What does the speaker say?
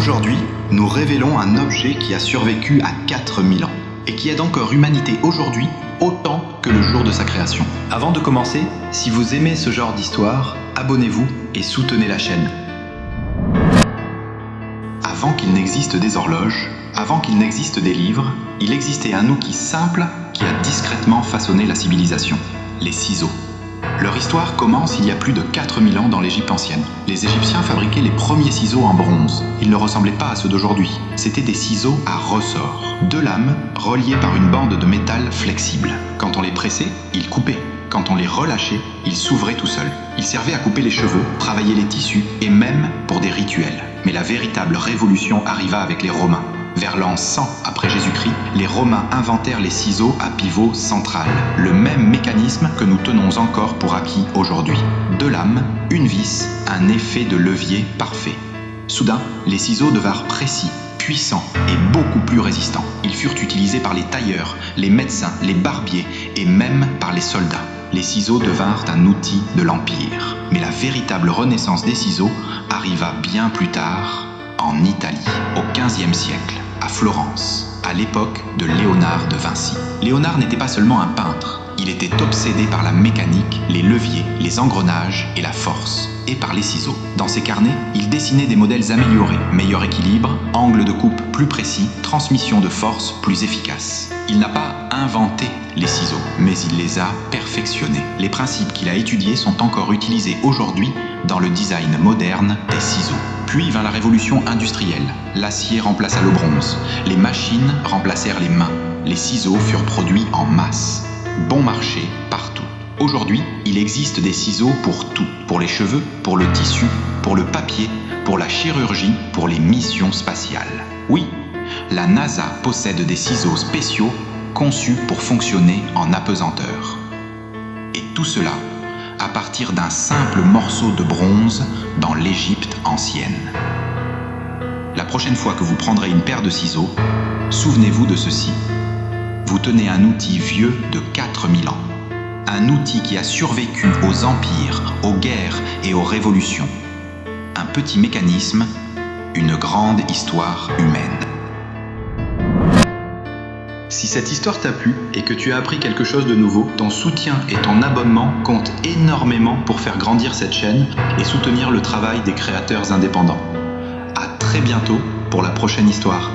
Aujourd'hui, nous révélons un objet qui a survécu à 4000 ans et qui aide encore l'humanité aujourd'hui autant que le jour de sa création. Avant de commencer, si vous aimez ce genre d'histoire, abonnez-vous et soutenez la chaîne. Avant qu'il n'existe des horloges, avant qu'il n'existe des livres, il existait un outil simple qui a discrètement façonné la civilisation, les ciseaux. Leur histoire commence il y a plus de 4000 ans dans l'Égypte ancienne. Les Égyptiens fabriquaient les premiers ciseaux en bronze. Ils ne ressemblaient pas à ceux d'aujourd'hui. C'étaient des ciseaux à ressort. Deux lames reliées par une bande de métal flexible. Quand on les pressait, ils coupaient. Quand on les relâchait, ils s'ouvraient tout seuls. Ils servaient à couper les cheveux, travailler les tissus et même pour des rituels. Mais la véritable révolution arriva avec les Romains. Vers l'an 100 après Jésus-Christ, les Romains inventèrent les ciseaux à pivot central, le même mécanisme que nous tenons encore pour acquis aujourd'hui. Deux lames, une vis, un effet de levier parfait. Soudain, les ciseaux devinrent précis, puissants et beaucoup plus résistants. Ils furent utilisés par les tailleurs, les médecins, les barbiers et même par les soldats. Les ciseaux devinrent un outil de l'Empire. Mais la véritable renaissance des ciseaux arriva bien plus tard, en Italie, au XVe siècle, à Florence, à l'époque de Léonard de Vinci. Léonard n'était pas seulement un peintre, il était obsédé par la mécanique, les leviers, les engrenages et la force, et par les ciseaux. Dans ses carnets, il dessinait des modèles améliorés, meilleur équilibre, angle de coupe plus précis, transmission de force plus efficace. Il n'a pas inventé les ciseaux, mais il les a perfectionnés. Les principes qu'il a étudiés sont encore utilisés aujourd'hui dans le design moderne des ciseaux. Puis vint la révolution industrielle. L'acier remplaça le bronze. Les machines remplacèrent les mains. Les ciseaux furent produits en masse. Bon marché partout. Aujourd'hui, il existe des ciseaux pour tout. Pour les cheveux, pour le tissu, pour le papier, pour la chirurgie, pour les missions spatiales. Oui, la NASA possède des ciseaux spéciaux conçus pour fonctionner en apesanteur. Et tout cela à partir d'un simple morceau de bronze dans l'Égypte ancienne. La prochaine fois que vous prendrez une paire de ciseaux, souvenez-vous de ceci. Vous tenez un outil vieux de 4000 ans. Un outil qui a survécu aux empires, aux guerres et aux révolutions. Un petit mécanisme, une grande histoire humaine. Si cette histoire t'a plu et que tu as appris quelque chose de nouveau, ton soutien et ton abonnement comptent énormément pour faire grandir cette chaîne et soutenir le travail des créateurs indépendants. À très bientôt pour la prochaine histoire.